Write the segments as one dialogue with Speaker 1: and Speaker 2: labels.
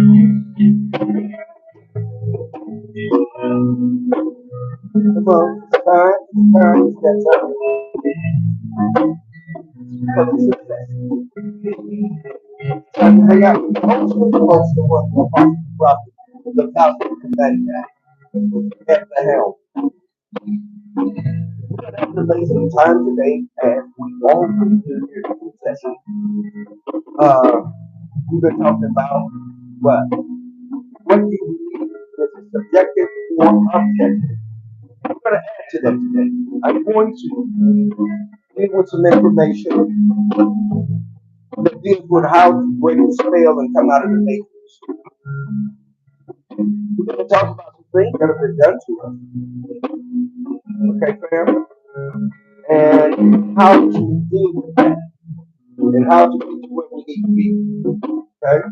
Speaker 1: Come on, it's that time for the success. Time to hang out with most of the folks that work for Rocky, the house at the helm. We're gonna have to lay some time today, as we always do here in the session. Uh, we've been talking about what do you believe is subjective or objective? I'm going to add to that today. I'm going to deal with some information that deals with how to break the spell and come out of the matrix. We're going to talk about some things that have been done to us. Okay, fam? And how to deal with that. And how to get to where we need to be. Okay?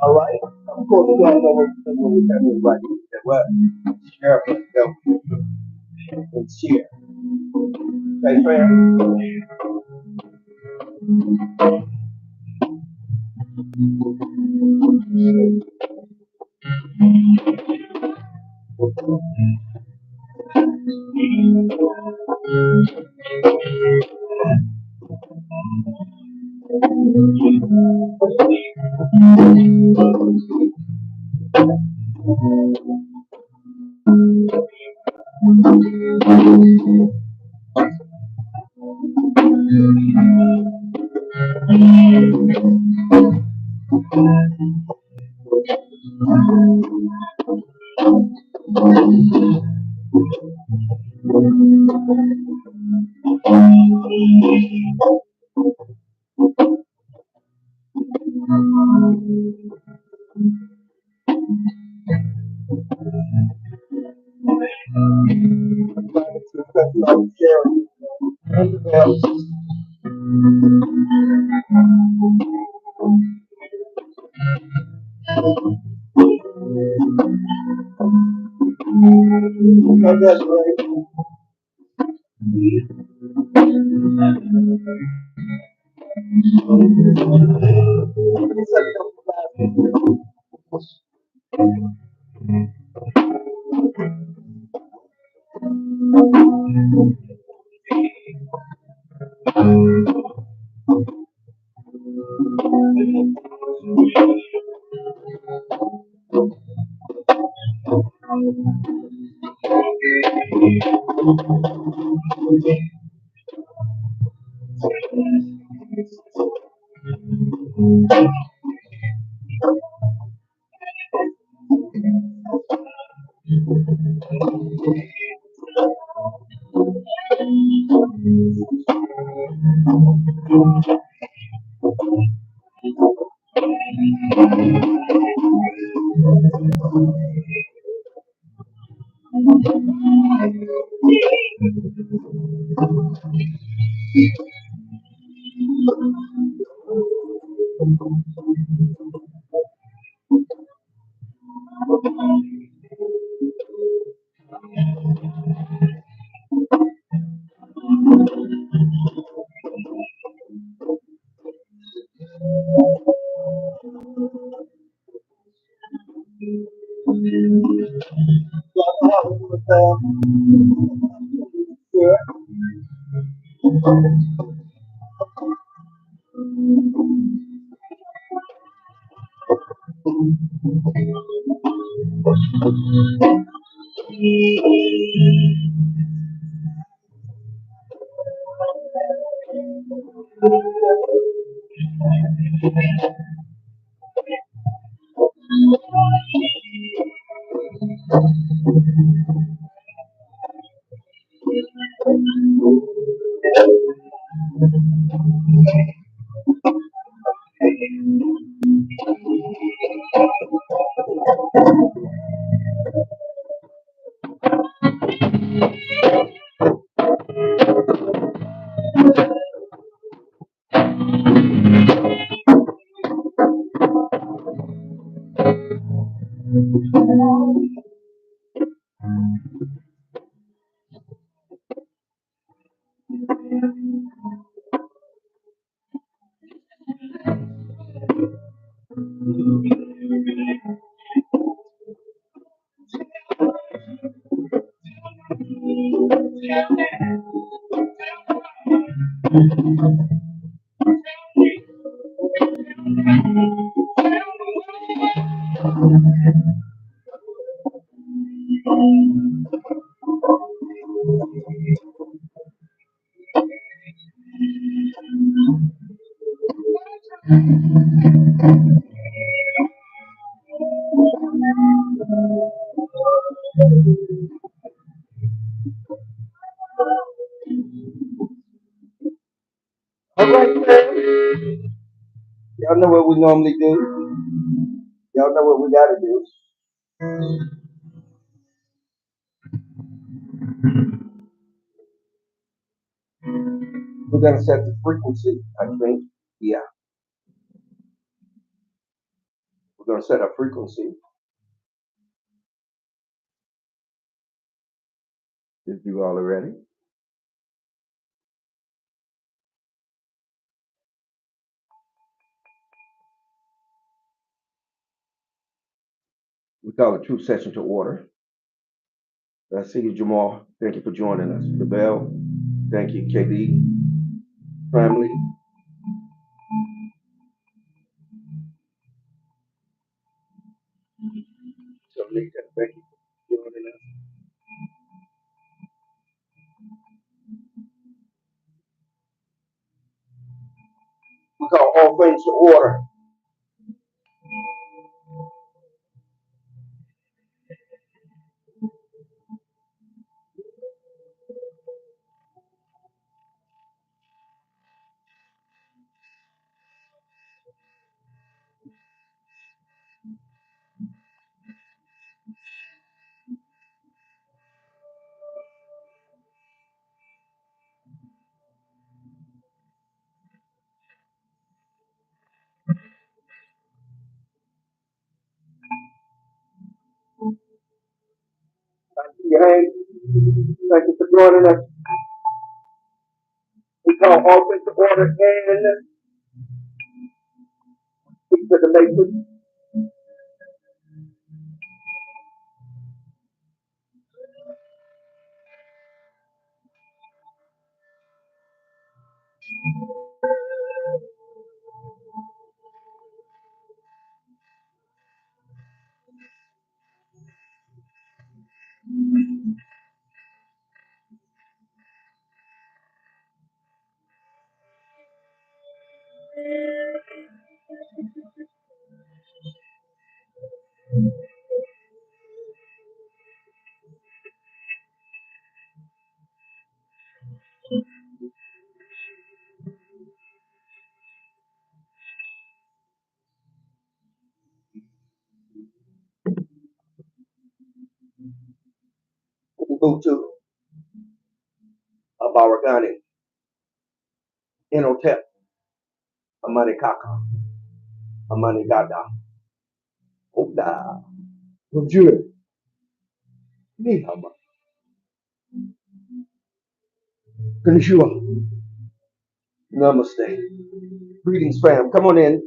Speaker 1: All right. Of course, we don't know what we're talking about. What? Share, go and share. Okay, fam? All right, man. Y'all know what we normally do. Y'all know what we gotta do. We're gonna set the frequency, I think. Yeah, we're gonna set a frequency. If you all are ready. We call it True Session to Order. I see you, Jamal. Thank you for joining us. The Bell. Thank you, KD family. Tamika, thank you for joining us. We call all things to order. Thank you, Hank. Thank you for joining us. We call all things to order and speak to the nation. Ubuntu, Abaragani, Inotep, Amani Kaka, Amani Dada, Oda, Bonjour, Nihama, Konnichiwa, Namaste. Greetings, fam. Come on in.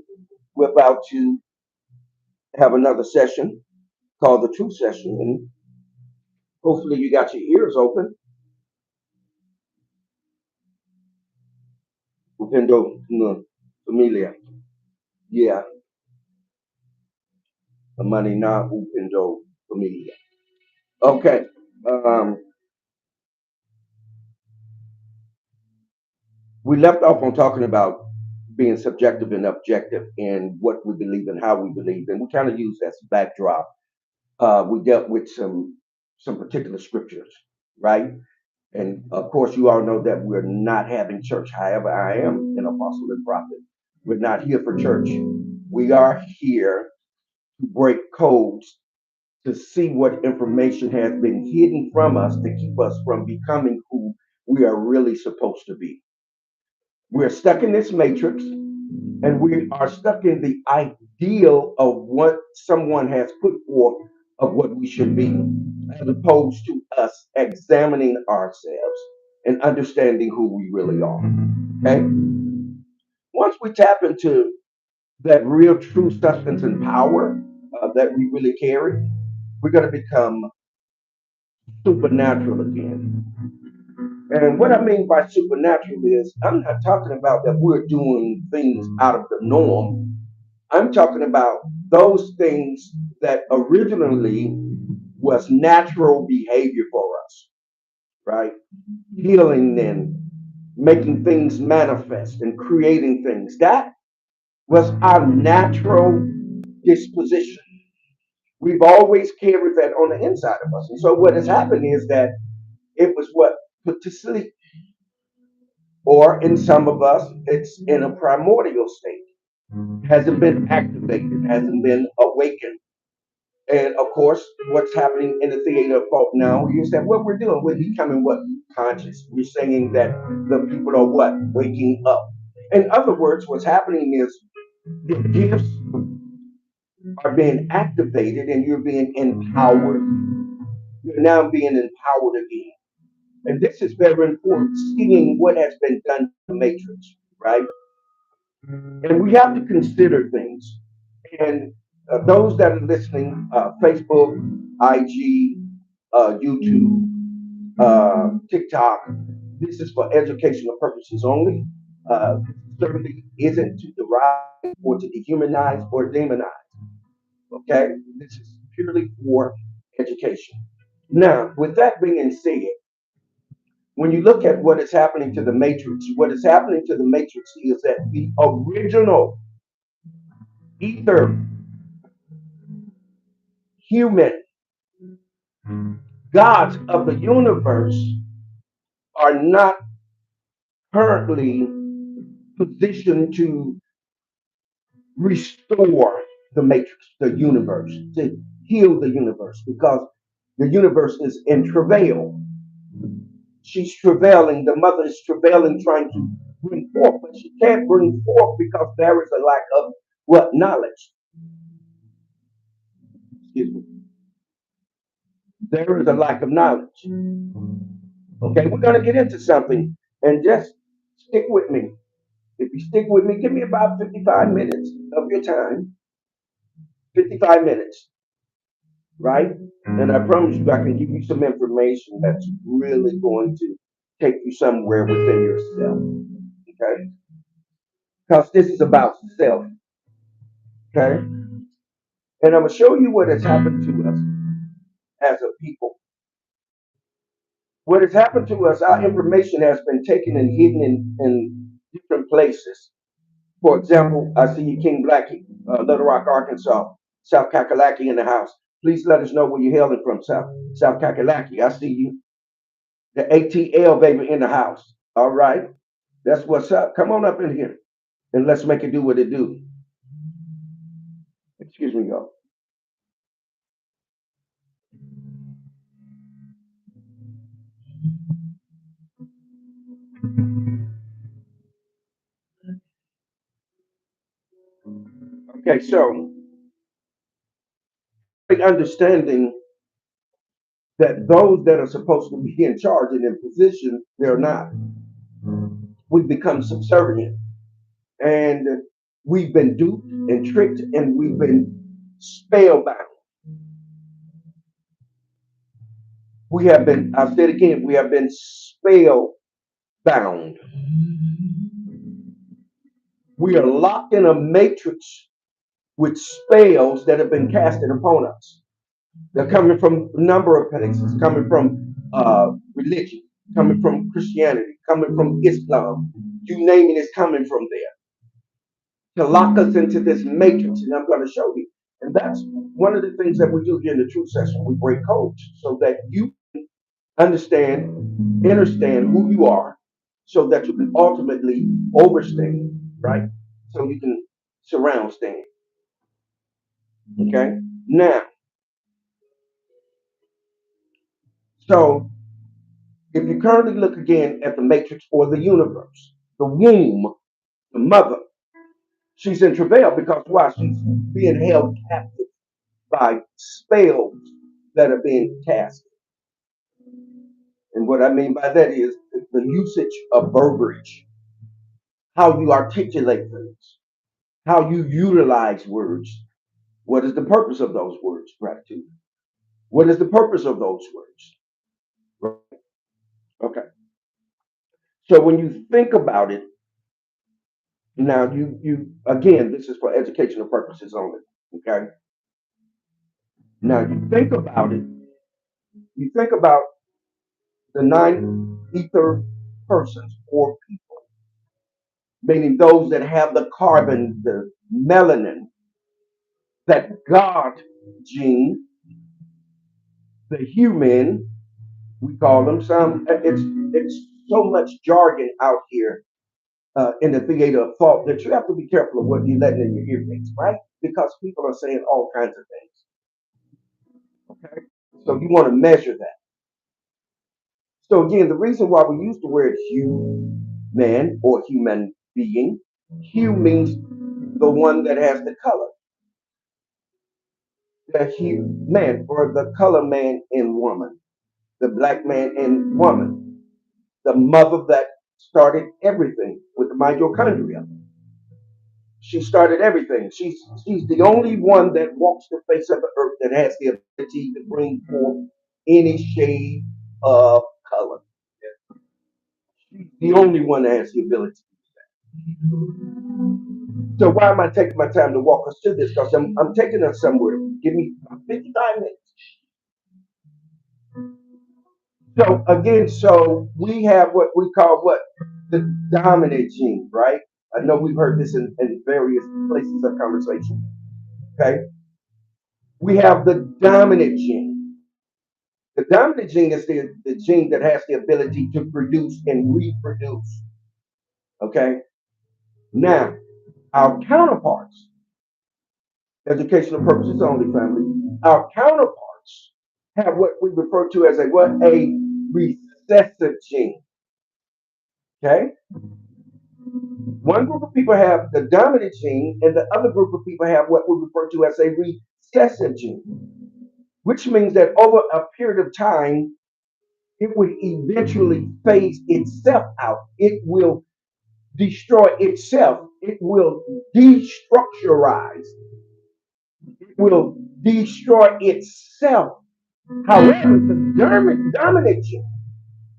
Speaker 1: We're about to have another session called the Truth Session, and hopefully you got your ears open. Upendo na familia. Yeah, Amani na upendo familia. Okay. Um, we left off on talking about being subjective and objective and what we believe and how we believe, and we kind of use that as a backdrop. We dealt with some particular scriptures, right? And of course, you all know that we're not having church. However, I am an apostle and prophet. We're not here for church. We are here to break codes, to see what information has been hidden from us to keep us from becoming who we are really supposed to be. We're stuck in this matrix. And we are stuck in the ideal of what someone has put forth of what we should be, as opposed to us examining ourselves and understanding who we really are. Okay? Once we tap into that real true substance and power that we really carry, we're going to become supernatural again. And what I mean by supernatural is I'm not talking about that we're doing things out of the norm. I'm talking about those things that originally was natural behavior for us, right? Healing and making things manifest and creating things. That was our natural disposition. We've always carried that on the inside of us. And so what has happened is that it was what? Put to sleep. Or in some of us, it's in a primordial state. Hasn't been activated, hasn't been awakened. And of course, what's happening in the theater of thought now is that what we're doing, we're becoming what? Conscious. We're saying that the people are what? Waking up. In other words, what's happening is the gifts are being activated and you're being empowered. You're now being empowered again. And this is very important, seeing what has been done in the matrix, right? And we have to consider things. And those that are listening, Facebook, IG, YouTube, TikTok, this is for educational purposes only. Certainly isn't to deride or to dehumanize or demonize. Okay? This is purely for education. Now, with that being said, when you look at what is happening to the matrix, what is happening to the matrix is that the original ether human gods of the universe are not currently positioned to restore the matrix, the universe, to heal the universe, because the universe is in travail. She's travailing, the mother is travailing, trying to bring forth, but she can't bring forth because there is a lack of what? Knowledge. Excuse me. There is a lack of knowledge. Okay, we're going to get into something, and just stick with me. If you stick with me, give me about 55 minutes of your time. 55 minutes, right? And I promise you, I can give you some information that's really going to take you somewhere within yourself, okay? Because this is about self, okay? And I'm going to show you what has happened to us as a people. What has happened to us, our information has been taken and hidden in different places. For example, I see you, King Blackie, Little Rock, Arkansas, South Kakalaki in the house. Please let us know where you're hailing from, South Kakalaki. I see you. The ATL baby in the house. All right. That's what's up. Come on up in here and let's make it do what it do. Excuse me, y'all. Okay, so understanding that those that are supposed to be in charge and in position, they're not. We become subservient and we've been duped and tricked and we've been spellbound. We have been, I'll say it again, we have been spellbound. We are locked in a matrix with spells that have been casted upon us. They're coming from a number of places, coming from religion, coming from Christianity, coming from Islam. You name it, it's coming from there to lock us into this matrix. And I'm going to show you. And that's one of the things that we do here in the Truth Session. We break codes so that you understand, understand who you are, so that you can ultimately overstand, right? So you can surround stand. Okay. Now, so if you currently look again at the matrix or the universe, the womb, the mother, She's in travail because why? She's being held captive by spells that are being cast. And what I mean by that is the usage of verbiage, how you articulate things, how you utilize words. What is the purpose of those words? Gratitude. What is the purpose of those words? Right. Okay. So when you think about it, now you again, this is for educational purposes only. Okay. Now you think about it. You think about the nine ether persons or people, meaning those that have the carbon, the melanin, that God gene, the human, we call them some. It's so much jargon out here in the theater of thought that you have to be careful of what you let in your earpiece, right? Because people are saying all kinds of things. Okay, so you want to measure that. So again, the reason why we use the word human or human being, hue means the one that has the color, the hue man or the color man and woman, the black man and woman, the mother that started everything with the mitochondria. She started everything. She's the only one that walks the face of the earth that has the ability to bring forth any shade of color. She's the only one that has the ability. So why am I taking my time to walk us through this? Because I'm taking us somewhere. Give me 55 minutes. So again, so we have what we call what the dominant gene, right? I know we've heard this in various places of conversation. Okay, we have the dominant gene. The dominant gene is the gene that has the ability to produce and reproduce. Okay, now our counterparts, educational purposes only, family. Our counterparts have what we refer to as a what a recessive gene. Okay, one group of people have the dominant gene, and the other group of people have what we refer to as a recessive gene, which means that over a period of time, it would eventually phase itself out. It will destroy itself. It will destructurize. It will destroy itself. However, the dominant gene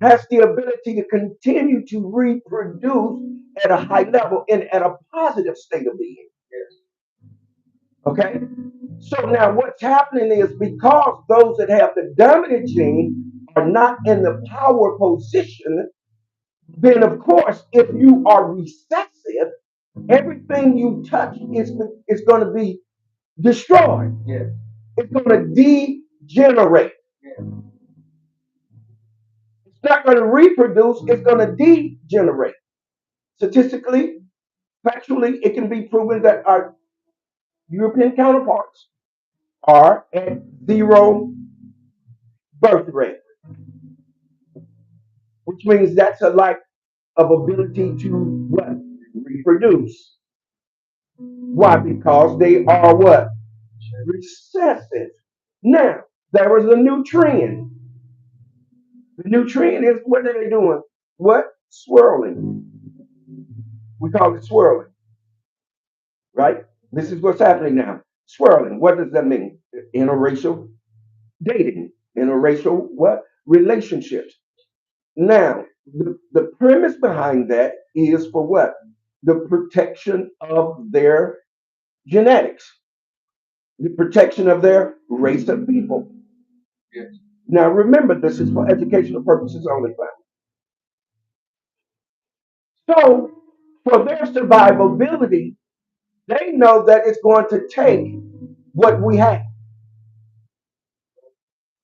Speaker 1: has the ability to continue to reproduce at a high level and at a positive state of being. Okay? So now what's happening is because those that have the dominant gene are not in the power position, then of course, if you are recessive, everything you touch is going to be destroyed. Yeah. It's going to degenerate. Yeah. It's not going to reproduce, it's going to degenerate. Statistically, factually, it can be proven that our European counterparts are at zero birth rate, which means that's a lack of ability to what? Reproduce. Why? Because they are what? Recessive. Now, there was a new trend. The new trend is what are they doing? What? Swirling. We call it swirling, right? This is what's happening now. Swirling. What does that mean? Interracial dating. Interracial what? Relationships. Now, the premise behind that is for what? The protection of their genetics, the protection of their race of people. Yes. Now, remember, this is for educational purposes only. So, for their survivability, they know that it's going to take what we have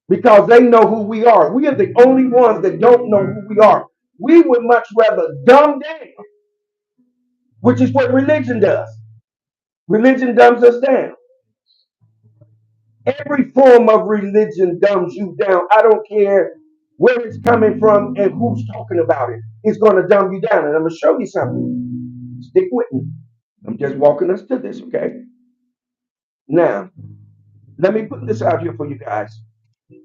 Speaker 1: because they know who we are. We are the only ones that don't know who we are. We would much rather dumb down, which is what religion does. Religion dumbs us down. Every form of religion dumbs you down. I don't care where it's coming from and who's talking about it. It's going to dumb you down. And I'm going to show you something. Stick with me. I'm just walking us to this, okay? Now, let me put this out here for you guys.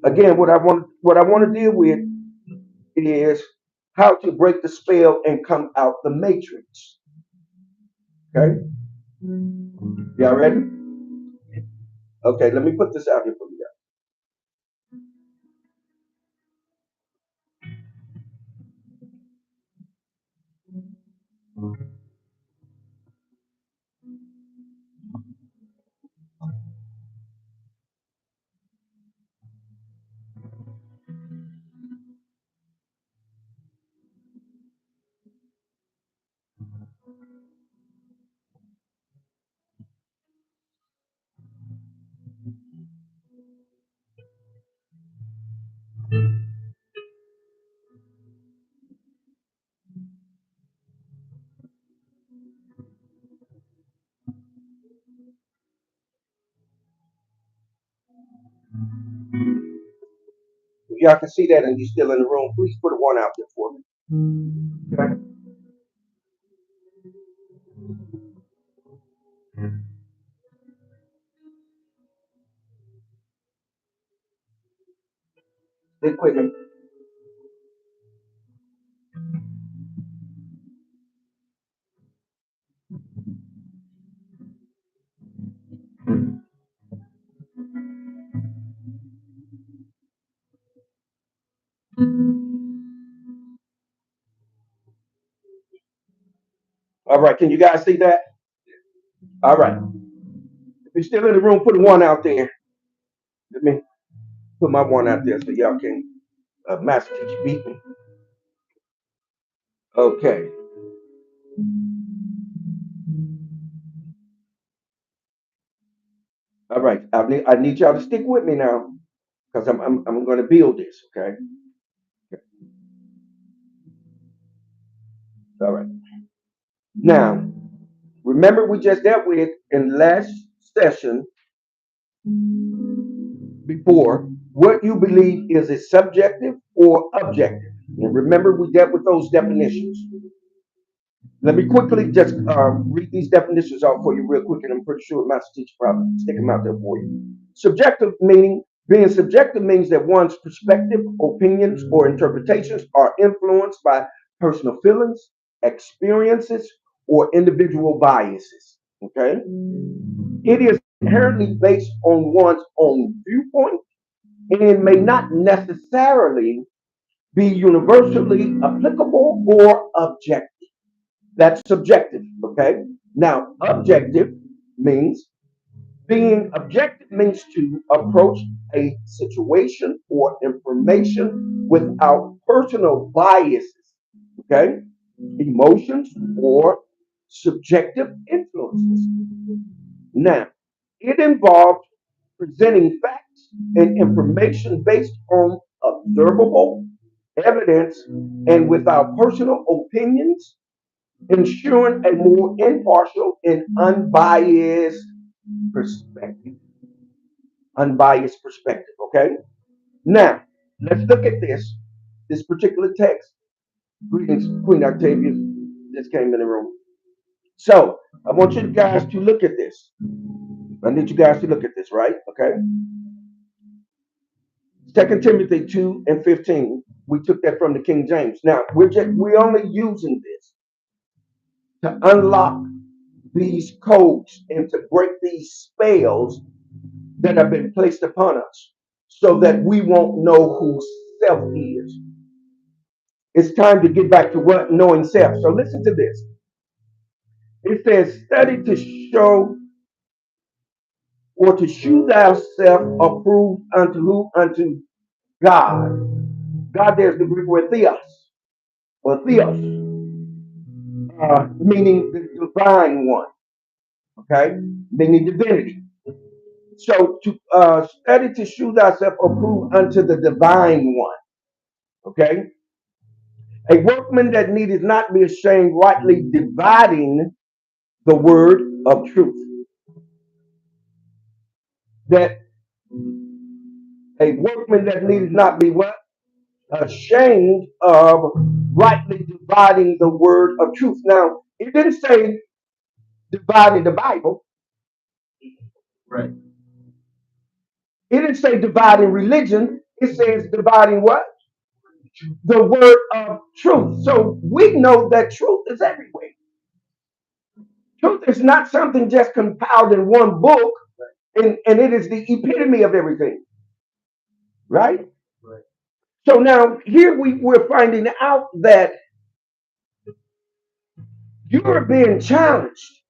Speaker 1: Again, what I want to deal with is how to break the spell and come out the matrix. Okay, y'all ready? Okay, let me put this out here for you If y'all can see that and you're still in the room, please put a one out there for me. Okay, stick with me. All right, can you guys see that? All right. If you're still in the room, put a one out there. Let me put my one out there so y'all can master teacher beat me. Okay. All right. I need y'all to stick with me now because I'm going to build this. Okay. All right. Now, remember we just dealt with in last session before what you believe is a subjective or objective. And remember we dealt with those definitions. Let me quickly just read these definitions out for you real quick, and I'm pretty sure Master Teacher probably stick them out there for you. Subjective meaning, being subjective means that one's perspective, opinions, or interpretations are influenced by personal feelings, experiences, or individual biases. Okay? It is inherently based on one's own viewpoint and may not necessarily be universally applicable or objective. That's subjective, okay? Now, objective means being objective means to approach a situation or information without personal biases, okay? Emotions or subjective influences. Now, it involves presenting facts and information based on observable evidence and without personal opinions, ensuring a more impartial and unbiased perspective. Unbiased perspective, okay? Now, let's look at this particular text. Greetings, Queen Octavia just came in the room. So, I want you guys to look at this. I need you guys to look at this, right? Okay. Second Timothy 2 and 15. We took that from the King James. Now we're only using this to unlock these codes and to break these spells that have been placed upon us so that we won't know who self is. It's time to get back to what knowing self. So listen to this. It says, study to show or to shew thyself approved unto who? Unto God. God, there's the Greek word theos, or theos, meaning the divine one, okay? Meaning divinity. So to study to shew thyself approved unto the divine one, okay? A workman that needeth not be ashamed, rightly dividing the word of truth. That a workman that needeth not be what? Ashamed of rightly dividing the word of truth. Now, it didn't say dividing the Bible.
Speaker 2: Right.
Speaker 1: It didn't say dividing religion. It says dividing what? The word of truth. So we know that truth is everywhere. Truth is not something just compiled in one book, and it is the epitome of everything, right?
Speaker 2: Right.
Speaker 1: So now here we're finding out that you are being challenged.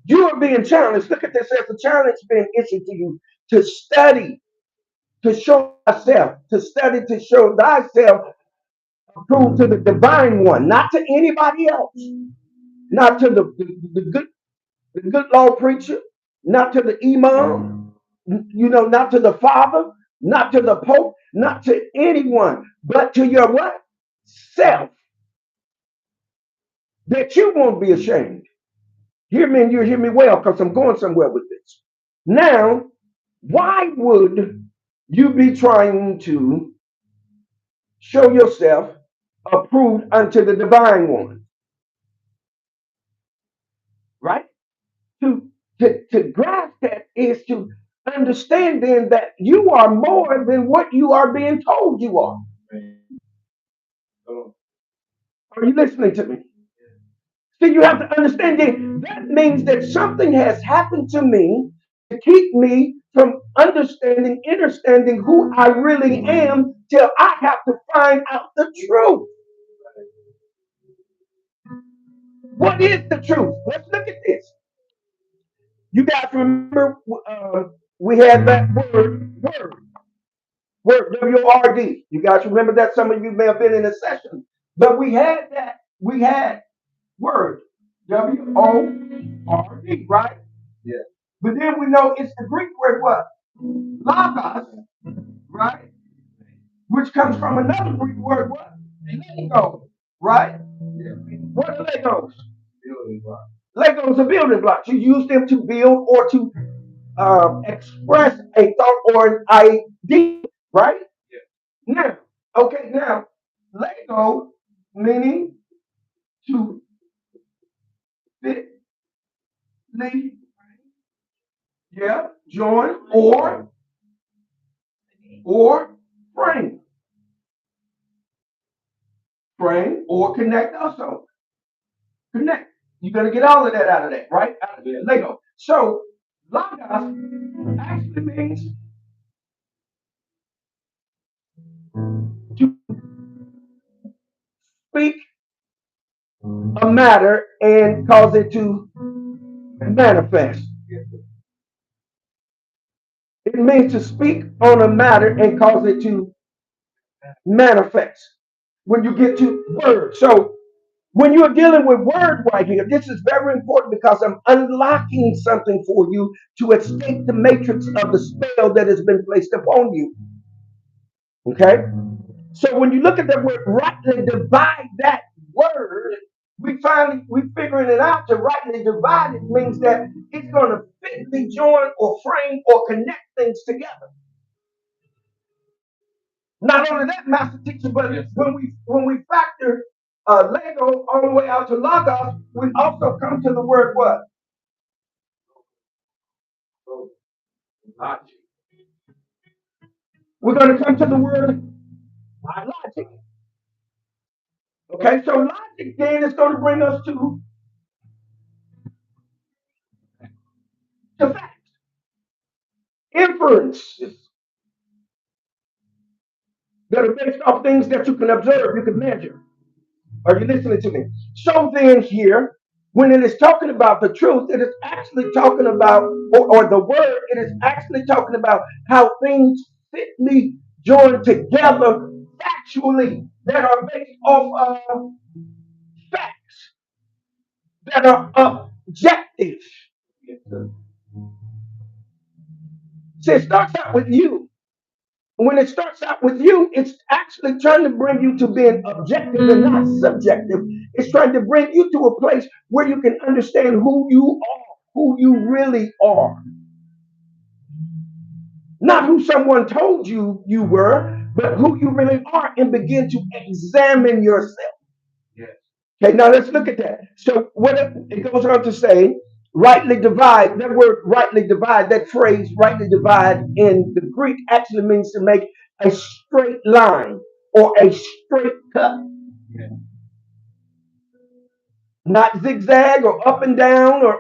Speaker 1: You are being challenged. Look at this as a challenge being issued to you to study, to show thyself, to study to show thyself approved to the divine one, not to anybody else, not to the good law preacher, not to the imam, not to the father, not to the pope, not to anyone, but to your what? Self, that you won't be ashamed. Hear me and you hear me well, because I'm going somewhere with this. Now, why would you be trying to show yourself approved unto the divine one? Right? To, to grasp that is to understand then that you are more than what you are being told you are. Are you listening to me? So you have to understand that means that something has happened to me to keep me from understanding who I really am till I have to find out the truth. What is the truth? Let's look at this. You guys remember we had that word, W-O-R-D. You guys remember that? Some of you may have been in a session. But we had word, W-O-R-D, right?
Speaker 2: Yeah.
Speaker 1: But then we know it's the Greek word what? Logos, right? Which comes from another Greek word what? Lego, right?
Speaker 2: Yeah.
Speaker 1: What are Legos?
Speaker 2: Building block.
Speaker 1: Legos are building blocks. You use them to build or to express a thought or an idea, right?
Speaker 2: Yeah.
Speaker 1: Now, okay, now, Lego meaning to fit, lead, yeah, join, or frame. Frame or connect also. Connect. You're gonna get all of that out of that, right? Out of the Lego. So logos actually means to speak a matter and cause it to manifest. It means to speak on a matter and cause it to manifest. When you get to word. So when you're dealing with word right here, this is very important because I'm unlocking something for you to escape the matrix of the spell that has been placed upon you. Okay? So when you look at that word rightly divide that word, we figuring it out to rightly divide it means that it's going to fitly join or frame or connect things together. Not only that, Master Teacher, but when we factor Lego all the way out to Logos, we also come to the word what? Logic. We're going to come to the word logic. Okay, so logic then is going to bring us to facts, inferences that are based off things that you can observe, you can measure. Are you listening to me? So then here, when it is talking about the truth, it is actually talking about, or the word, it is actually talking about how things fitly join together factually that are based off of facts, that are objective. See, it starts out with you. When it starts out with you, it's actually trying to bring you to being objective and not subjective. It's trying to bring you to a place where you can understand who you are, who you really are. Not who someone told you you were, but who you really are, and begin to examine yourself.
Speaker 2: Yes.
Speaker 1: Okay, now let's look at that. So what it goes on to say, rightly divide. That word rightly divide, that phrase rightly divide in the Greek actually means to make a straight line or a straight cut,
Speaker 2: Yeah.
Speaker 1: not zigzag or up and down or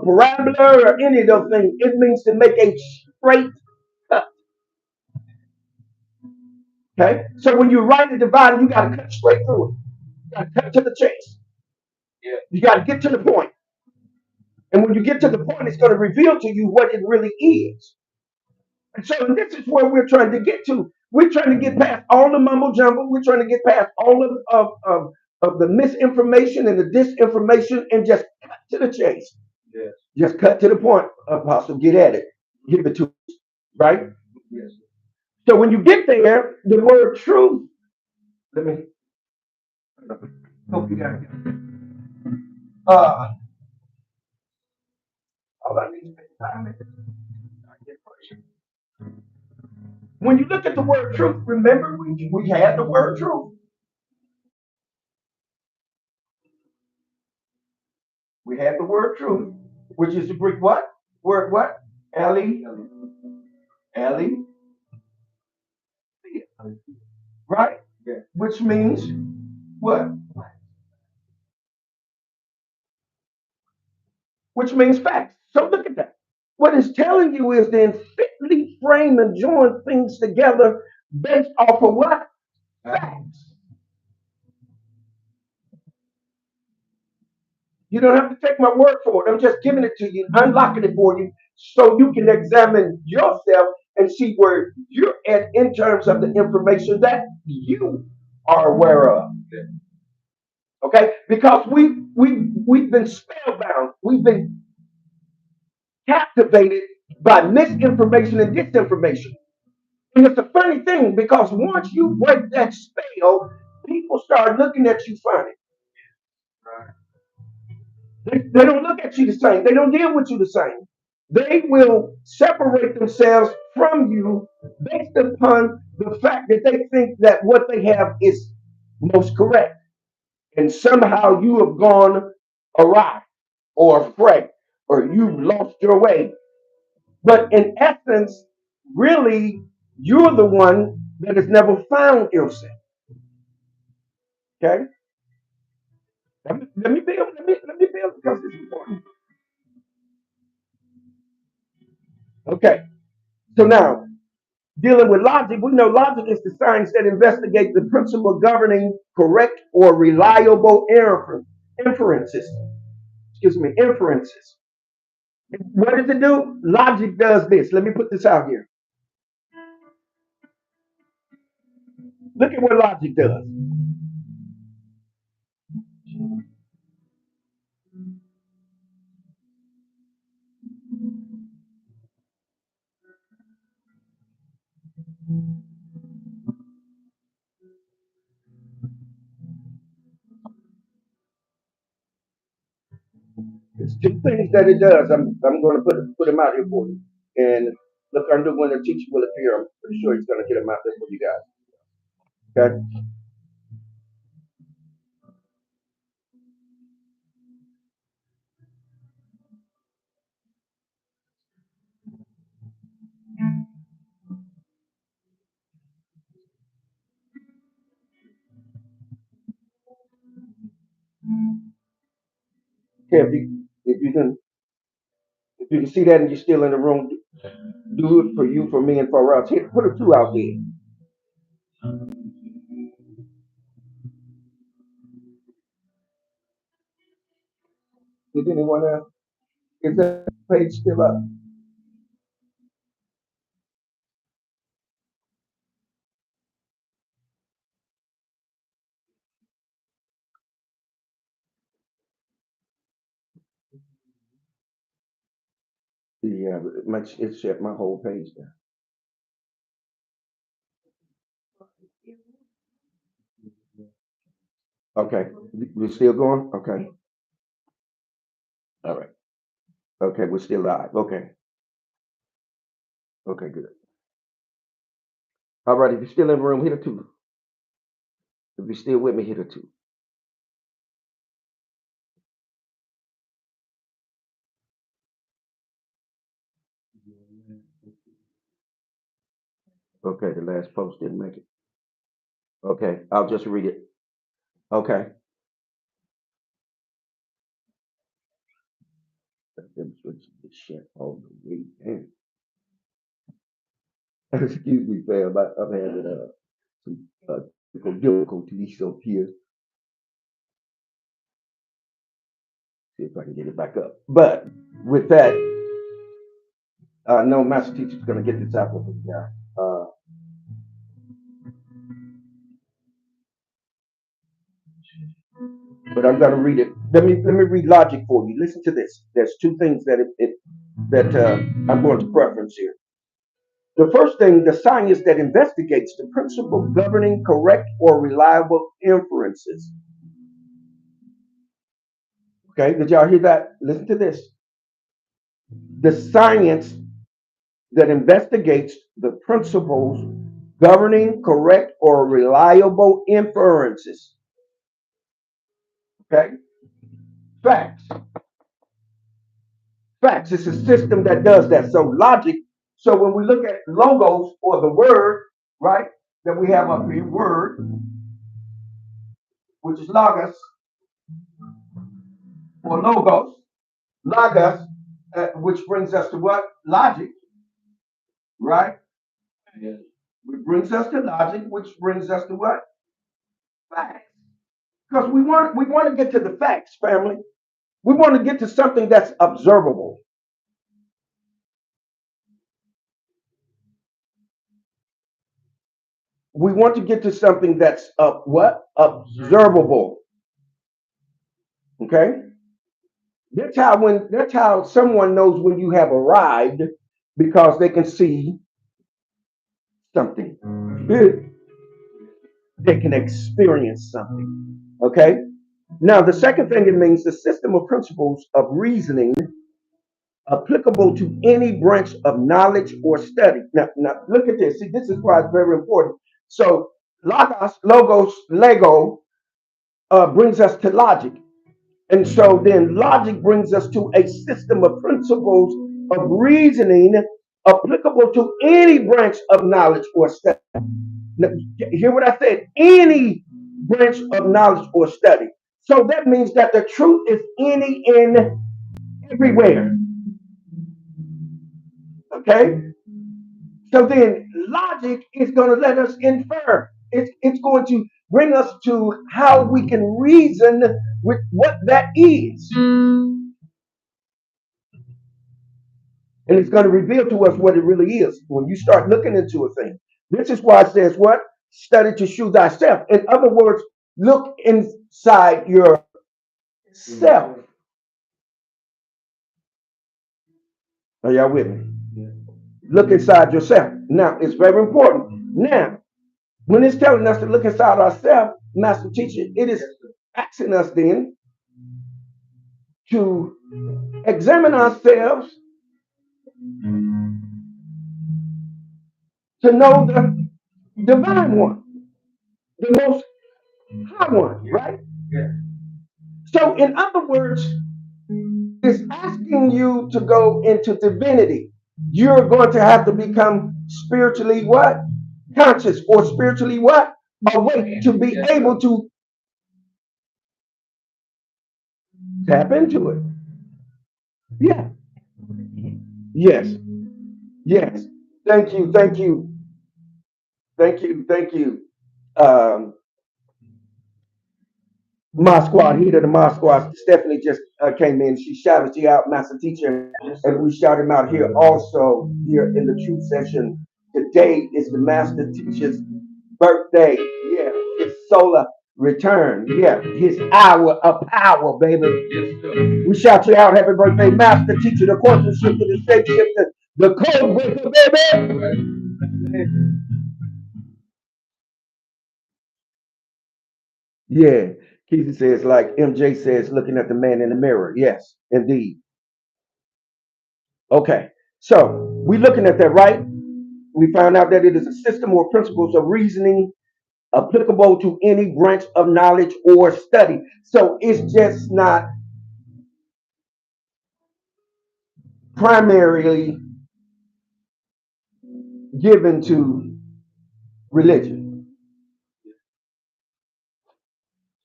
Speaker 1: parabola or any of those things. It means to make a straight cut. Okay, so when you rightly divide, you got to cut straight through it. You got to cut to the chase.
Speaker 2: Yeah.
Speaker 1: You got to get to the point. And when you get to the point, it's going to reveal to you what it really is. And so this is where we're trying to get to. We're trying to get past all the mumbo jumbo. We're trying to get past all of the misinformation and the disinformation and just cut to the chase.
Speaker 2: Yes.
Speaker 1: Just cut to the point, Apostle. Get at it. Give it to us, right?
Speaker 2: Yes.
Speaker 1: So when you get there, the word truth, let me hope you got it. All I need is 5 minutes. I get frustrated. When you look at the word truth, remember we had the word truth. We had the word truth, which is the Greek what? Word what? Ali, Ali, right?
Speaker 2: Yeah.
Speaker 1: Which means what? Which means facts. So look at that. What it's telling you is then fitly frame and join things together based off of what? Facts. You don't have to take my word for it. I'm just giving it to you, unlocking it for you so you can examine yourself and see where you're at in terms of the information that you are aware of. Okay? Because we've been spellbound. We've been captivated by misinformation and disinformation. And it's a funny thing because once you break that spell, people start looking at you funny.
Speaker 2: Right.
Speaker 1: They don't look at you the same. They don't deal with you the same. They will separate themselves from you based upon the fact that they think that what they have is most correct. And somehow you have gone awry or astray or you've lost your way. But in essence, really, you're the one that has never found yourself. Okay? Let me build because it's important. Okay. So now, dealing with logic, we know logic is the science that investigates the principle governing correct or reliable inferences. Excuse me, inferences. What does it do? Logic does this. Let me put this out here. Look at what logic does. There's two things that it does. I'm going to put them out here for you. And look under when the teacher will appear. I'm pretty sure he's going to get them out there for you guys. Okay. Okay. If you can see that and you're still in the room, do it for you, for me, and for us. Here, put a two out there. Is anyone else? Is that page still up? Yeah, it shut my whole page down. Okay, we're still going. Okay, all right. Okay, we're still live. Okay, okay, good. All right, if you're still in the room, hit a two. If you're still with me, hit a two. Okay, the last post didn't make it. Okay, I'll just read it. Okay. Demonstration of shit all the way down. Excuse me, fam. I'm having some technical difficulties up here. See if I can get it back up. But with that, no master teacher's gonna get this out with me, guy. But I'm gonna read it. Let me read logic for you. Listen to this. There's two things that I'm going to preference here. The first thing, the science that investigates the principle governing correct or reliable inferences. Okay, did y'all hear that? Listen to this. The science that investigates the principles governing correct or reliable inferences. Okay? Facts. Facts. It's a system that does that. So logic. So when we look at logos or the word, right, that we have up here, word, which is logos or logos, which brings us to what? Logic, right?
Speaker 2: Yes.
Speaker 1: Which brings us to logic, which brings us to what? Facts. Because we want to get to the facts, family. We want to get to something that's observable. We want to get to something that's what? Observable. Okay? That's how someone knows when you have arrived because they can see something. They can experience something. Okay? Now the second thing it means the system of principles of reasoning applicable to any branch of knowledge or study. Now look at this. See, this is why it's very important. So logos, Lego brings us to logic. And so then logic brings us to a system of principles of reasoning applicable to any branch of knowledge or study. Now, hear what I said? Any branch of knowledge or study. So that means that the truth is any in everywhere. Okay? So then logic is going to let us infer. It's going to bring us to how we can reason with what that is. And it's going to reveal to us what it really is when you start looking into a thing. This is why it says what? Study to show thyself. In other words, look inside yourself. Are y'all with me?
Speaker 2: Yeah.
Speaker 1: Look inside yourself. Now, it's very important. Now, when it's telling us to look inside ourselves, Master Teacher, it is asking us then to examine ourselves to know the divine one, the most high one, right?
Speaker 2: Yeah.
Speaker 1: So, in other words, it's asking you to go into divinity. You're going to have to become spiritually what? Conscious or spiritually what? Awake to be able to tap into it. Yeah. Yes. Yes. Thank you. Thank you. Thank you. Thank you. Um, my squad, heat of the my squad, Stephanie just came in. She shouted you out, Master Teacher, and we shout him out here also here in the truth session. Today is the Master Teacher's birthday. Yeah, his solar return. Yeah, his hour of power, baby.
Speaker 2: Yes, sir.
Speaker 1: We shout you out. Happy birthday, Master Teacher, the quantum shifter, the shape shifter, the code breaker, baby.
Speaker 2: Right.
Speaker 1: Yeah, Keith says, like MJ says, looking at the man in the mirror. Yes, indeed. Okay, so we looking at that, right? We found out that it is a system or principles of reasoning applicable to any branch of knowledge or study. So it's just not primarily given to religion.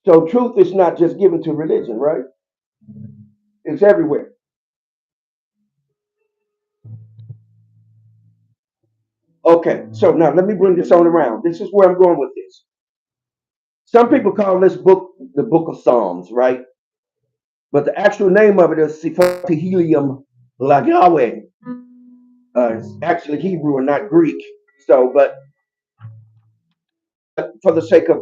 Speaker 1: So truth is not just given to religion, right? It's everywhere. Okay, so now let me bring this on around. This is where I'm going with this. Some people call this book the Book of Psalms, right? But the actual name of it is Sifat Helium La Yahweh. It's actually Hebrew and not Greek. So, but for the sake of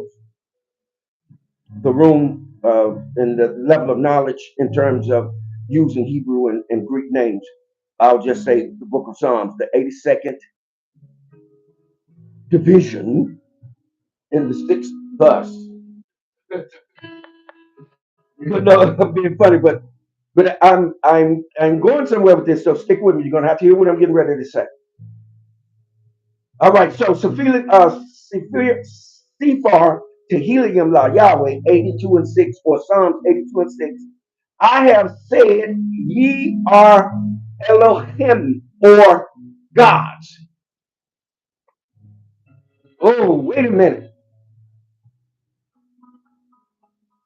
Speaker 1: the room and the level of knowledge in terms of using Hebrew and Greek names, I'll just say the Book of Psalms, the 82nd division in the 6th verse. But no, I'm being funny, but I'm going somewhere with this, so stick with me. You're gonna have to hear what I'm getting ready to say. All right, so Sephar Tehillim La Yahweh 82 and 6 or Psalms 82 and 6. I have said ye are Elohim or gods. Oh, wait a minute.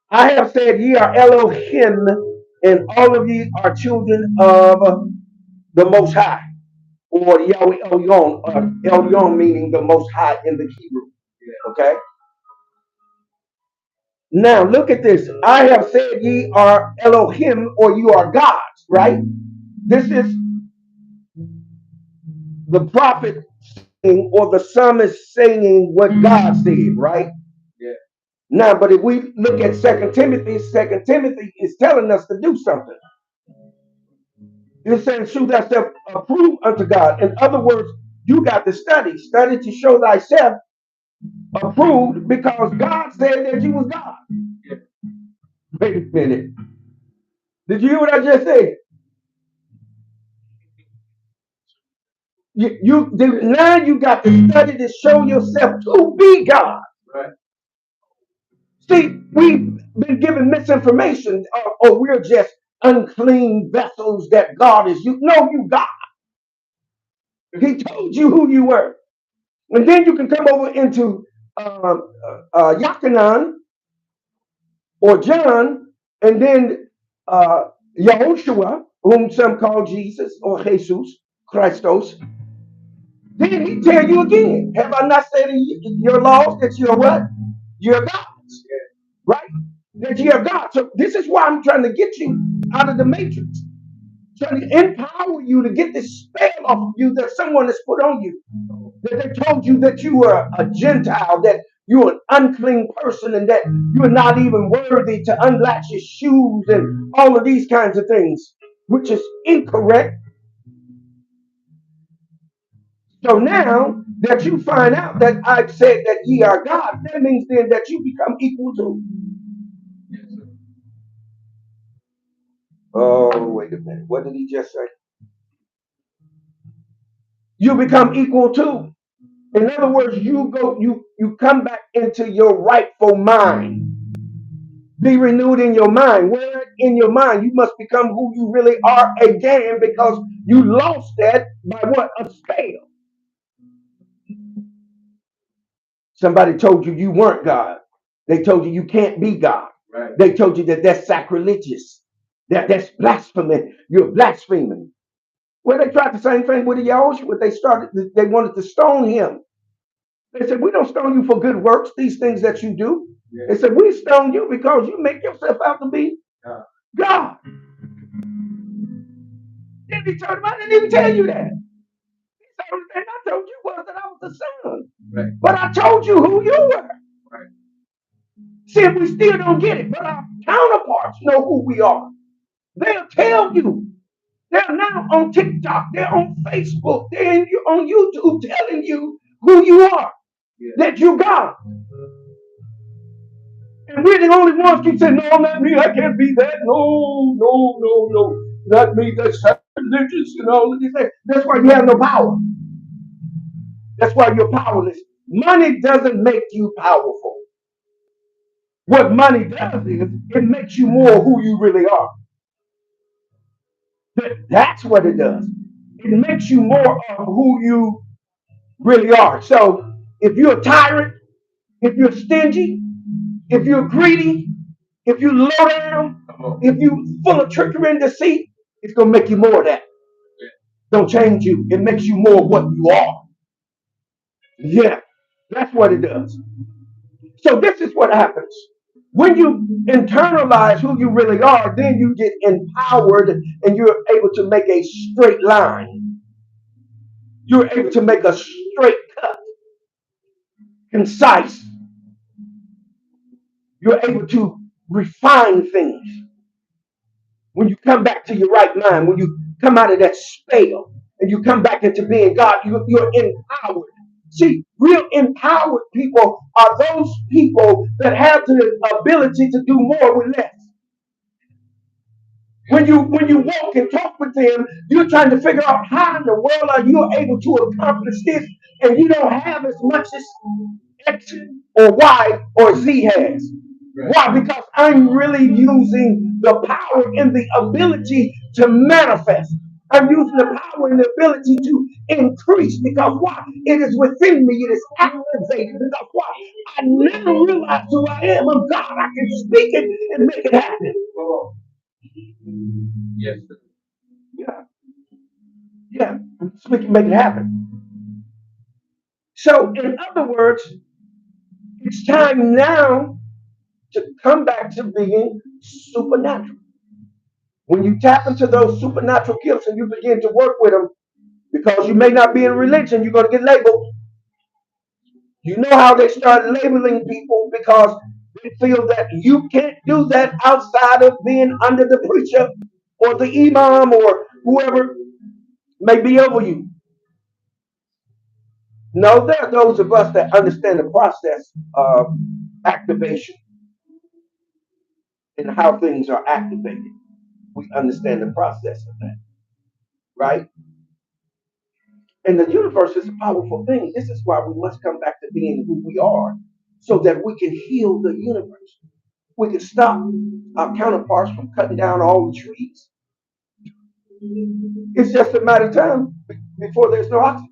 Speaker 1: I have said ye are Elohim, and all of ye are children of the Most High, or Yahweh Elyon meaning the Most High in the Hebrew. Okay. Now look at this. I have said ye are Elohim, or you are gods, right? This is the prophet saying, or the psalmist saying what God said, right?
Speaker 2: Yeah.
Speaker 1: Now, but if we look at Second Timothy is telling us to do something. It's saying, "Shew thyself approved unto God." In other words, you got to study to show thyself approved, because God said that you was God.
Speaker 2: Yeah.
Speaker 1: Wait a minute. Did you hear what I just said? Now you got to study to show yourself to be God.
Speaker 2: Right.
Speaker 1: See, we've been given misinformation, or we're just unclean vessels that God is. You know, you God. He told you who you were, and then you can come over into Yachanan or John, and then Yahushua, whom some call Jesus or Jesus Christos. Then he tell you again, have I not said in your laws that you're what? You're gods, right? That you're God. So this is why I'm trying to get you out of the matrix, trying to empower you to get this spell off of you that someone has put on you. That they told you that you were a Gentile, that you're an unclean person, and that you're not even worthy to unlatch your shoes and all of these kinds of things, which is incorrect. So now that you find out that I've said that ye are God, that means then that you become equal to.
Speaker 2: Yes, sir.
Speaker 1: Oh, wait a minute. What did he just say? You become equal to. In other words, you come back into your rightful mind. Be renewed in your mind. Where in your mind you must become who you really are again, because you lost that by what? A spell. Somebody told you you weren't God. They told you you can't be God.
Speaker 2: Right.
Speaker 1: They told you that that's sacrilegious. That's blasphemy. You're blaspheming. Well, they tried the same thing with Yahushua. They wanted to stone him. They said, we don't stone you for good works, these things that you do.
Speaker 2: Yeah.
Speaker 1: They said, we stone you because you make yourself out to be God. Then he turned around and didn't tell you that. He said, the only thing I told you was that I was the son.
Speaker 2: Right.
Speaker 1: But I told you who you were.
Speaker 2: Right.
Speaker 1: See, we still don't get it, but our counterparts know who we are. They'll tell you. They're now on TikTok. They're on Facebook. They're on YouTube telling you who you are.
Speaker 2: Yeah.
Speaker 1: That you're God. And we're the only ones keep saying, no, not me. I can't be that. No, no, no, no. Not me. That's sacrilegious and all of these things. That's why you have no power. That's why you're powerless. Money doesn't make you powerful. What money does is it makes you more who you really are. That's what it does. It makes you more of who you really are. So If you're a tyrant, if you're stingy, if you're greedy, if you low down, if you full of trickery and deceit, it's gonna make you more of that. Don't change you. It makes you more of what you are. Yeah, that's what it does. So this is what happens. When you internalize who you really are, then you get empowered and you're able to make a straight line. You're able to make a straight cut, concise. You're able to refine things. When you come back to your right mind, when you come out of that spell and you come back into being God, you're empowered. See, real empowered people are those people that have the ability to do more with less. When you walk and talk with them, you're trying to figure out how in the world are you able to accomplish this, and you don't have as much as X or Y or Z has. Why? Because I'm really using the power and the ability to manifest. I'm using the power and the ability to increase. Because why? It is within me. It is activated. Because why? I never realized who I am. I'm God. I can speak it and make it happen.
Speaker 2: Yes, sir.
Speaker 1: Yeah, yeah. Speak and make it happen. So, in other words, it's time now to come back to being supernatural. When you tap into those supernatural gifts and you begin to work with them, because you may not be in religion, you're going to get labeled. You know how they start labeling people because they feel that you can't do that outside of being under the preacher or the imam or whoever may be over you. No, there are those of us that understand the process of activation and how things are activated. We understand the process of that, right? And the universe is a powerful thing. This is why we must come back to being who we are so that we can heal the universe. We can stop our counterparts from cutting down all the trees. It's just a matter of time before there's no oxygen.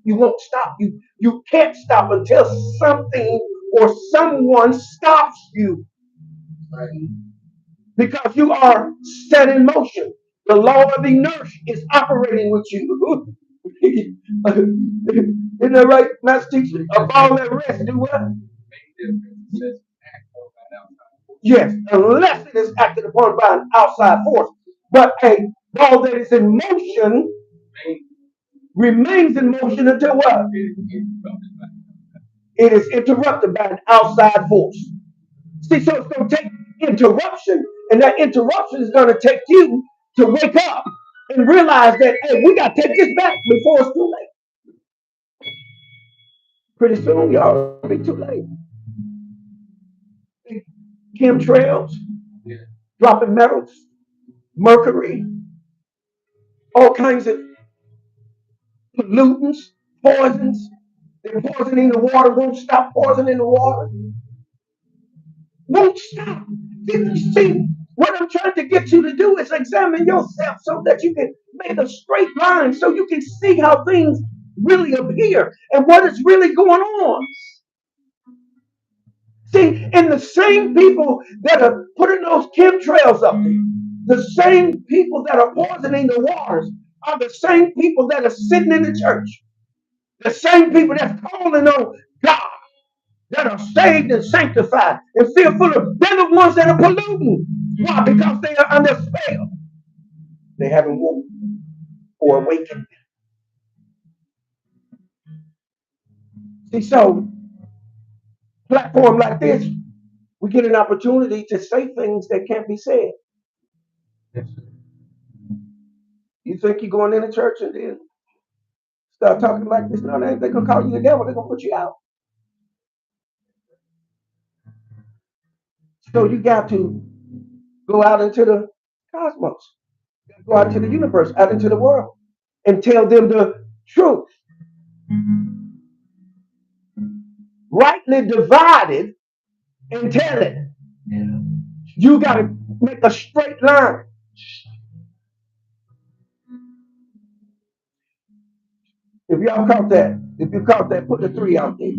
Speaker 1: You won't stop. You can't stop until something or someone stops you because you are set in motion. The law of inertia is operating with you. Isn't that right, Master Teacher? A ball at rest do what? Yes, unless it is acted upon by an outside force. But a ball that is in motion remains in motion until what? It is interrupted by an outside force. See, so it's going to take interruption, and that interruption is going to take you to wake up and realize that, hey, we got to take this back before it's too late. Pretty soon, y'all, it'll be too late. Chemtrails, dropping metals, mercury, all kinds of pollutants, poisons. They're poisoning the water, won't stop poisoning the water. Won't stop. See, what I'm trying to get you to do is examine yourself so that you can make a straight line so you can see how things really appear and what is really going on. See, and the same people that are putting those chemtrails up there, the same people that are poisoning the waters, are the same people that are sitting in the church. The same people that's calling on God, that are saved and sanctified and fearful of, they're the ones that are polluting. Why? Because they are under spell. They haven't woken or awakened. See, so platform like this, we get an opportunity to say things that can't be said. You think you're going into church and then start talking like this? No, they're gonna call you the devil. They're gonna put you out. So you got to go out into the cosmos, go out into the universe, out into the world, and tell them the truth. Rightly divided and tell it. You got to make a straight line. If y'all caught that, if you caught that, put the 3 out there.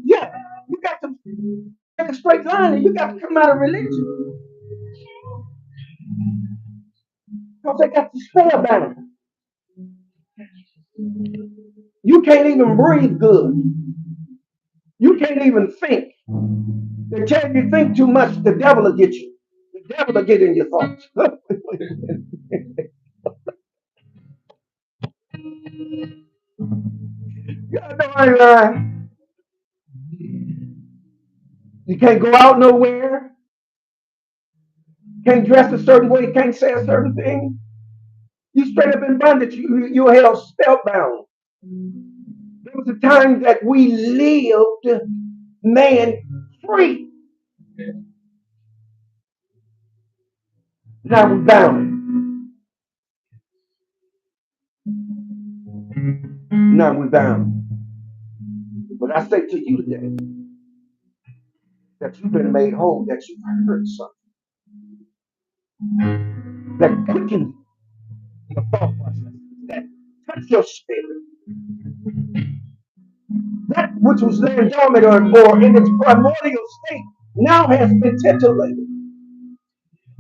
Speaker 1: Yeah, you got to make a straight line and you got to come out of religion. Because they got the spell bound. You can't even breathe good. You can't even think. They tell you think too much, the devil will get you. The devil will get in your thoughts. God, no, I ain't lying. You can't go out nowhere. Can't dress a certain way. Can't say a certain thing. You straight up in bondage. You're held spellbound. There was a time that we lived man free. Now we're bound. Now we're bound. But I say to you today that you've been made whole, that you've heard something that quickened your thought process, that touched your spirit. That which was laying dormant or in its primordial state now has been titillated.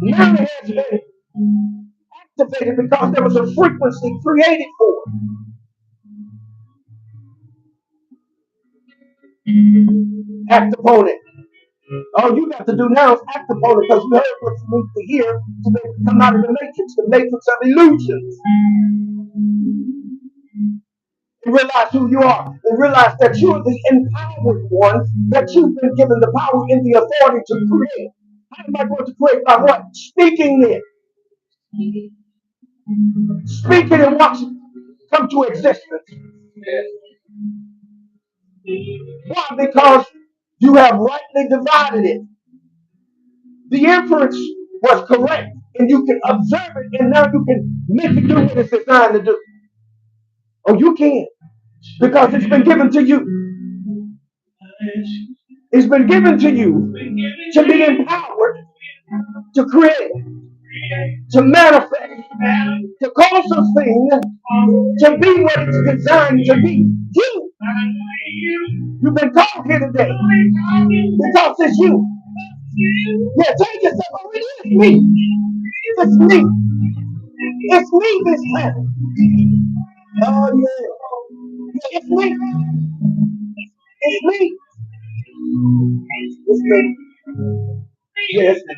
Speaker 1: Now it has been activated because there was a frequency created for it. Act upon it. All you got to do now is act upon it because you heard what you need to hear to be able to come out of the matrix of illusions, and realize who you are, and realize that you are the empowered one, that you've been given the power and the authority to create. How am I going to create? By what? Speaking it. Speaking and watch it come to existence. Why? Because you have rightly divided it. The inference was correct, and you can observe it, and now you can make it do what it's designed to do. Oh, you can, because it's been given to you. It's been given to you to be empowered, to create, to manifest, to cause a thing to be what it's designed to be. You. You've been called here today because it's you. Yeah, tell yourself, oh, it is me. It's me. It's me this time. Oh, yeah. Yeah, it's me. It's me. It's me. Yeah, it's me.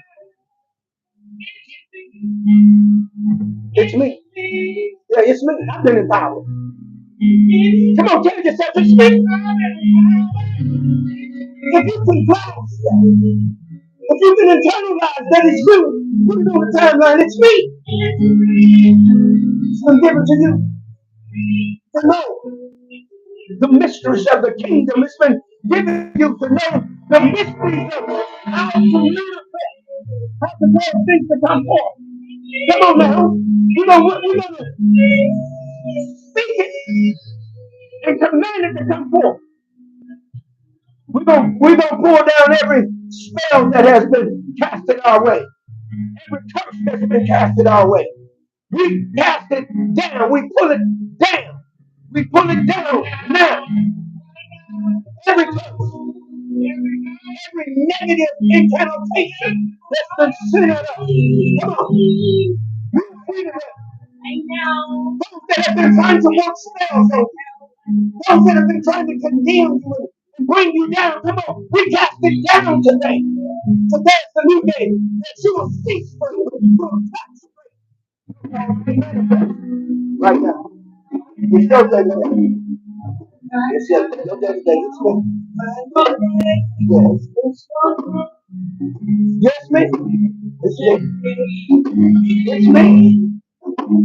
Speaker 1: It's me. Yeah, it's me. I've been empowered. Come on, tell yourself it's me. If you can grasp that, if you can internalize that it's you, put it on the timeline, it's me. It's been given to you to know the mysteries of the kingdom. It's been given to you to know the mysteries of how to manifest, how to cause things to come forth. Come on now. You know what? We're going to speak it and command it to come forth. We're gonna pull down every spell that has been casted our way, every curse that's been casted our way. We cast it down. We pull it down. We pull it down now. Every curse, every negative incantation that's been sent at us. Come on. We're free to those that have been trying to work spells on you. Those that have been trying to condemn you and bring you down. Come on. We cast it down today. Today's the new day that you will cease from you will touch right now. It's your day today. It's your day. Your day today. It's me. Yes. Yes, me. It's me. It's me.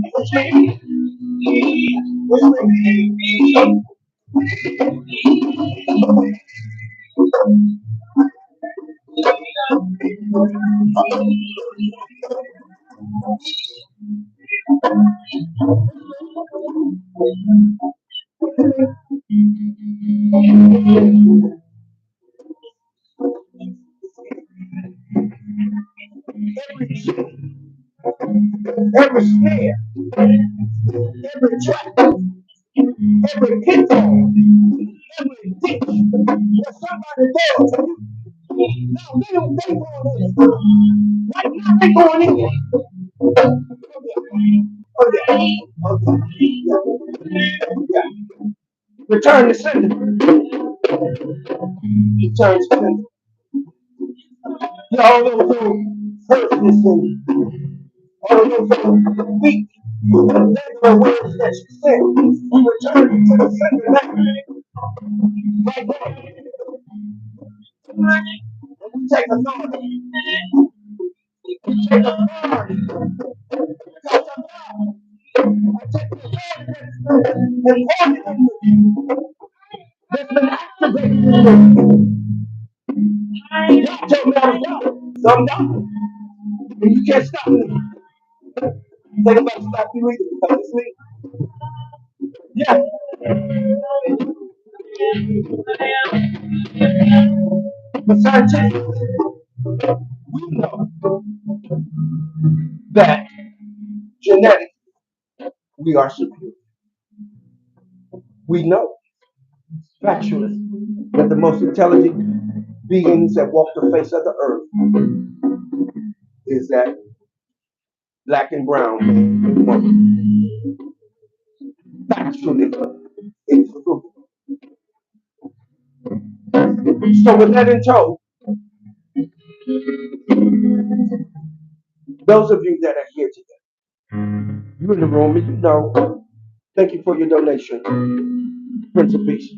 Speaker 1: It's me. every snare, every trap, every pitfall, every ditch that somebody does. No, they going in. Right now they going in. Oh yeah. Oh yeah. Yeah. Return to sender. Return to sender. All those who hurtfulness and all those weak, negative words that you said, we return to the sender now. Right now. And we take authority. We take authority. Because of God. I take authority that's been activated in you. God told me I was God. So I'm God. And you can't stop me. Think about stop you either because it's me. Yeah. But scientifically, we know that genetically we are superior. We know factually that the most intelligent beings that walk the face of the earth is that black and brown man and woman. Factually, it's true. So with that in tow, those of you that are here today, you in the room and you know, thank you for your donation, Prince of Peace.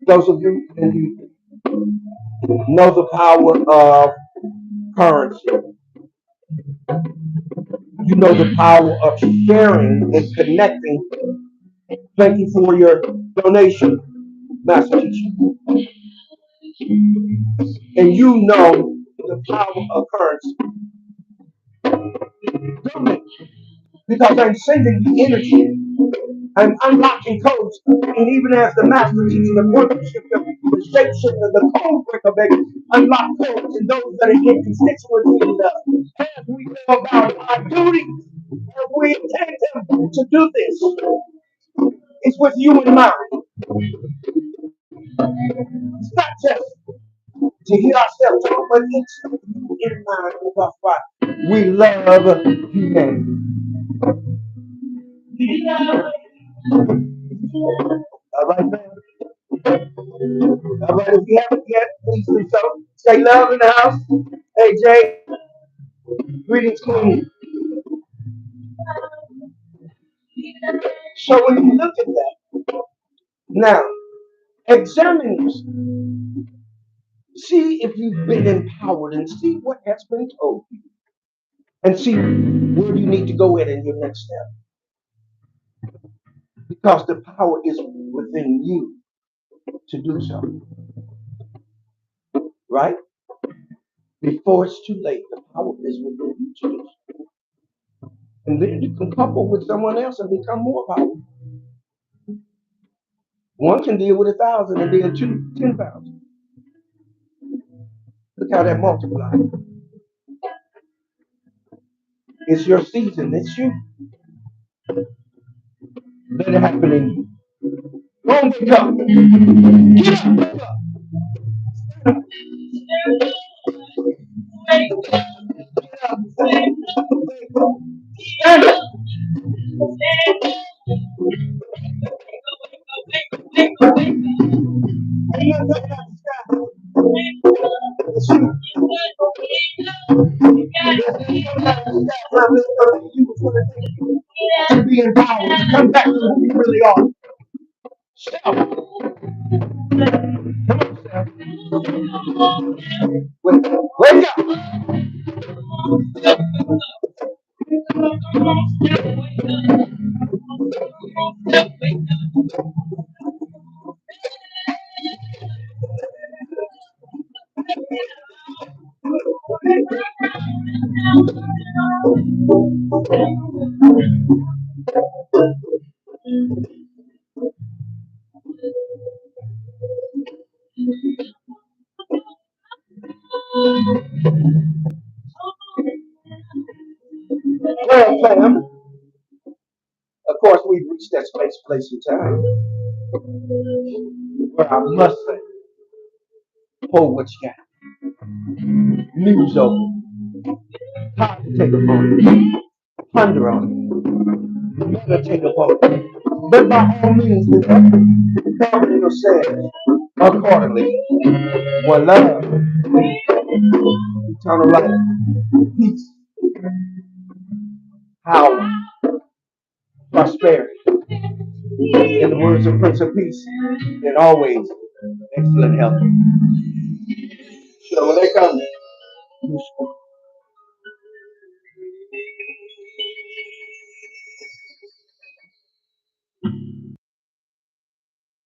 Speaker 1: Those of you and you know the power of currency. You know the power of sharing and connecting. Thank you for your donation, Master Teacher. And you know the power of currency. Donate. Because I'm sending the energy. I'm unlocking codes. And even as the master teacher, the quantum shifter, the shape shifter, the code breaker, baby, unlock codes and those that are in constituency with us. As we go about our duties, as we intend to do this, it's with you in mind. It's not just to hear ourselves talk, but it's in mind with us. Why? We love humanity. All right, man. All right, if you haven't yet, please do so. Say love in the house. Hey, Jay, greetings, Queen. So when you look at that, now examine this. See if you've been empowered and see what has been told you. And see where you need to go in your next step. Because the power is within you to do so. Right? Before it's too late, the power is within you to do so. And then you can couple with someone else and become more powerful. One can deal with 1,000 and then two, 10,000. Look how that multiplies. It's your season. It's you. Let it happen in you. Go and wake up. Get up. Wake up. Stand up. Ain't nothing looking at the sky. It's you. To be empowered, to come back to who you really are. Step. Wake up. Well, fam, of course, we've reached that space, place, and time where I must say, hold what you got. News over. Time to take a moment. Ponder on it. Meditate upon it. But by all means, govern yourselves accordingly. One love, eternal life, peace, power, prosperity. In the words of Prince of Peace, and always excellent health. So when they come,